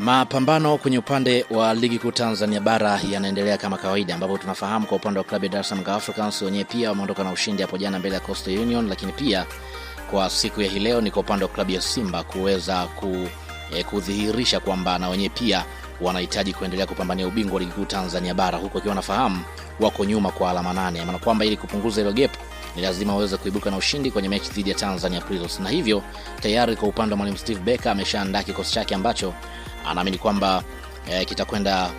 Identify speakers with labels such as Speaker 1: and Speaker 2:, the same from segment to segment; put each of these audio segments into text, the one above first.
Speaker 1: Mapambano kwenye upande wa ligi kuu Tanzania bara yanaendelea kama kawaida, ambapo tunafahamu kwa upande wa klabu ya Dar es Salaam Africans wenyewe pia wameondoka na ushindi hapo jana mbele ya Coastal Union, lakini pia kwa siku ya hii leo ni kwa upande wa klabu ya Simba kuweza kudhihirisha kwamba na wenyewe pia wanahitaji kuendelea kupambania ubingwa wa ligi kuu Tanzania bara, huko akiwa nafahamu wako nyuma kwa alama 8, maana kwamba ili kupunguza hilo gap ni lazima waweze kuibuka na ushindi kwenye mechi dhidi ya Tanzania Prisons. Na hivyo tayari kwa upande wa mwalimu Steve Becker ameshaandaa kikosi chake ambacho anaamini kwamba kitakwenda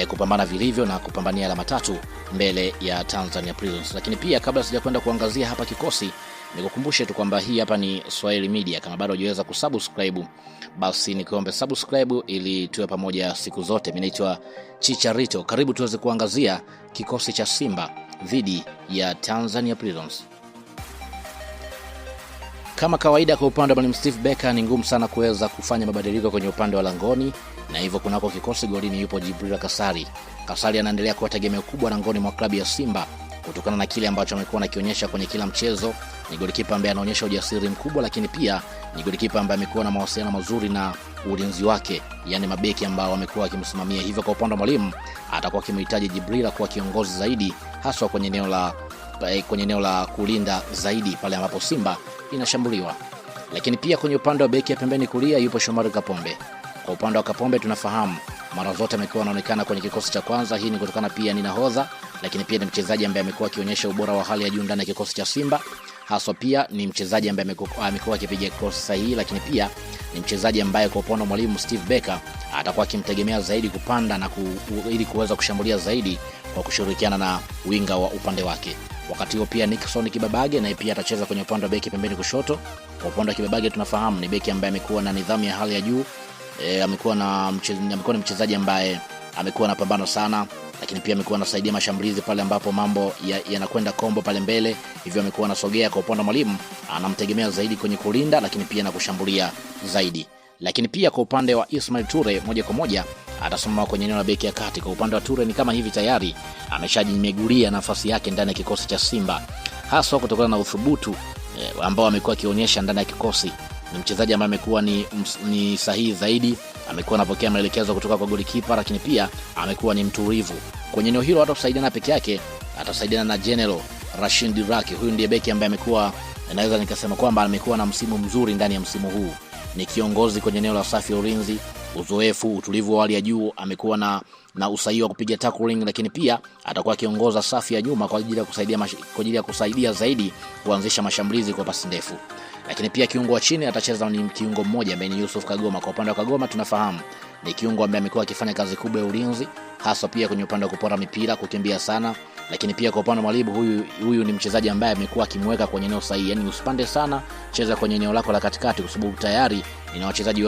Speaker 1: kupambana vilivyo na kupambania alama 3 mbele ya Tanzania Prisons. Lakini pia kabla sijakwenda kuangazia hapa kikosi, nikukumbushe tu kwamba hii hapa ni Swahili Media. Kama bado hujaweza kusubscribe, basi nikuombe subscribe ili tuwe pamoja siku zote. Mimi naitwa Chicharito. Karibu tuweze kuangazia kikosi cha Simba dhidi ya Tanzania Prisons. Kama kawaida kwa upande wa mwalimu Steve Becker ni ngumu sana kuweza kufanya mabadiliko kwenye upande wa langoni, na hivyo kunako kikosi golini yupo Jibril Kasari. Kasari anaendelea kuwa tegemeo kubwa langoni mwa klabu ya Simba kutokana na kile ambacho amekuwa anakionyesha kwenye kila mchezo. Ni golikipa ambaye anaonyesha ujasiri mkubwa, lakini pia ni golikipa ambaye amekuwa na mawasiliano mazuri na ulinzi wake, yani mabeki ambao wamekuwa wakimsimamia. Hivyo kwa upande wa mwalimu atakuwa akimhitaji Jibril kuwa kiongozi zaidi, hasa kwenye eneo la kulinda zaidi pale ambapo Simba inashambuliwa. Lakini pia kwenye upande wa beki ya pembeni kulia yupo Shomari Kapombe. Kwa upande wa Kapombe tunafahamu mara zote amekuwa anaonekana kwenye kikosi cha kwanza. Hii ni kutokana pia ni nahodha, lakini pia ni mchezaji ambaye amekuwa akionyesha ubora wa hali ya juu ndani ya kikosi cha Simba. Hasa pia ni mchezaji ambaye amekuwa akipiga cross sahihi, lakini pia ni mchezaji ambaye kwa upande wa mwalimu Steve Becker atakuwa akimtegemea zaidi kupanda na ili kuweza kushambulia zaidi kwa kushirikiana na winga wa upande wake. Wakati huo pia Nixon Kibabage naye pia atacheza kwenye upande wa beki pembeni kushoto. Kwa upande wa Kibabage tunafahamu ni beki ambaye amekuwa na nidhamu ya hali ya juu. Amekuwa ni mchezaji ambaye amekuwa anapambana sana, lakini pia amekuwa anasaidia mashambulizi pale ambapo mambo yanakwenda kombo pale mbele. Hivyo amekuwa anasogea. Kwa upande wa mwalimu anamtegemea zaidi kwenye kulinda, lakini pia na kushambulia zaidi. Lakini pia kwa upande wa Ismail Ture moja kwa moja atasimama kwenye eneo la beki ya kati. Kwa upande wa Ture ni kama hivi tayari ameshajimegulia nafasi yake ndani ya kikosi cha Simba, hasa kutokana na uthubutu ambao amekuwa akionyesha ndani ya kikosi. Ni mchezaji ambaye amekuwa ni sahihi zaidi, amekuwa anapokea maelekezo kutoka kwa golikipa, lakini pia amekuwa ni mtulivu. Kwenye eneo hilo hatasaidiana peke yake, atasaidiana na General Rashid Diraki. Huyu ndiye beki ambaye amekuwa, naweza nikasema kwamba amekuwa na msimu mzuri ndani ya msimu huu. Ni kiongozi kwenye eneo la safi ya ulinzi, uzoefu, utulivu wa hali ya juu, amekuwa na usahihi wa kupiga tackling, lakini pia atakuwa kiongoza safi ya nyuma kwa ajili ya kusaidia zaidi kuanzisha mashambulizi kwa pasi ndefu. Lakini pia kiungo wa chini atacheza ni kiungo mmoja ambaye ni Yusuf Kagoma. Kwa upande wa Kagoma tunafahamu ni kiungo ambaye amekuwa akifanya kazi kubwa ya ulinzi, hasa pia kwenye upande wa kupora mipira, kukimbia sana. Lakini pia kwa upande wa mwalimu huyu ni mchezaji ambaye amekuwa akimweka kwenye eneo sahihi, yani usipande sana, cheza kwenye eneo lako la katikati, kwa sababu tayari ina wachezaji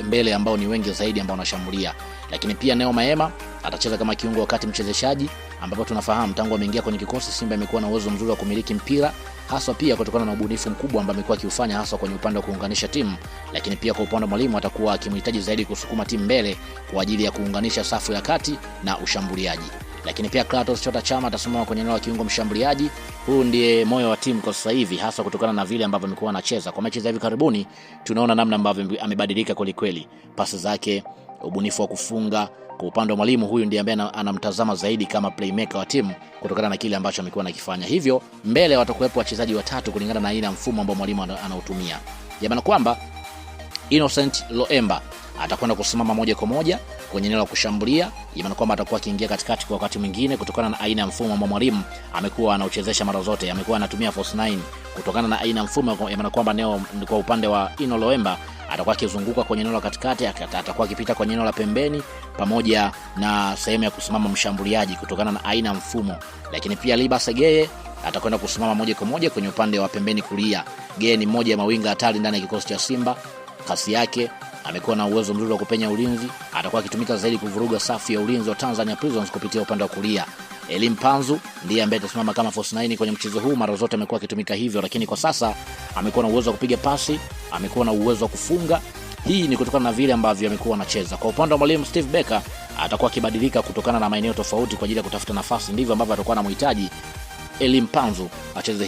Speaker 1: mbele ambao ni wengi zaidi ambao wanashambulia. Lakini pia Neo Maema atacheza kama kiungo wakati mchezeshaji, ambapo tunafahamu tangu ameingia kwenye kikosi Simba imekuwa na uwezo mzuri wa kumiliki mpira, hasa pia kutokana na ubunifu mkubwa ambao amekuwa akiufanya hasa kwenye upande wa kuunganisha timu. Lakini pia kwa upande wa mwalimu atakuwa akimhitaji zaidi kusukuma timu mbele kwa ajili ya kuunganisha safu ya kati na ushambuliaji. Lakini pia Kratos Chota Chama atasimama kwenye eneo la kiungo mshambuliaji. Huyu ndiye moyo wa timu kwa sasa hivi, hasa kutokana na vile ambavyo amekuwa anacheza. Kwa mechi za hivi karibuni tunaona namna ambavyo amebadilika kweli, pasi zake, ubunifu wa kufunga. Kwa upande wa mwalimu huyu ndiye ambaye anamtazama zaidi kama playmaker wa timu kutokana na kile ambacho amekuwa anakifanya. Hivyo mbele watakuwepo wachezaji watatu kulingana na aina mfumo ambao mwalimu anautumia. Maana kwamba Innocent Loemba atakwenda kusimama moja kwa moja kwenye eneo la kushambulia. Maana kwamba atakuwa akiingia katikati kwa wakati mwingine kutokana na aina ya mfumo ambao mwalimu amekuwa anauchezesha mara zote. Amekuwa anatumia false 9 kutokana na aina mfumo. Maana kwamba Neo kwa upande wa Ino Loemba atakuwa akizunguka kwenye eneo la katikati, atakuwa akipita kwenye eneo la pembeni pamoja na sehemu ya kusimama mshambuliaji kutokana na aina mfumo. Lakini pia Liba Segeye atakwenda kusimama moja kwa moja kwenye upande wa pembeni kulia. Geye ni mmoja ya mawinga hatari ndani ya kikosi cha Simba. Kasi yake, amekuwa na uwezo mzuri wa kupenya ulinzi, atakuwa akitumika zaidi kuvuruga safu ya ulinzi wa Tanzania Prisons kupitia upande wa kulia. Elim Panzu ndiye ambaye atasimama kama false 9 kwenye mchezo huu. Mara zote amekuwa akitumika hivyo, lakini kwa sasa amekuwa na uwezo wa kupiga pasi, amekuwa na uwezo wa kufunga. Hii ni kutokana na vile ambavyo amekuwa anacheza. Kwa upande wa mwalimu Steve Becker atakuwa akibadilika kutokana na maeneo tofauti kwa ajili ya kutafuta nafasi. Ndivyo ambavyo atakuwa anamhitaji Elim Panzu acheze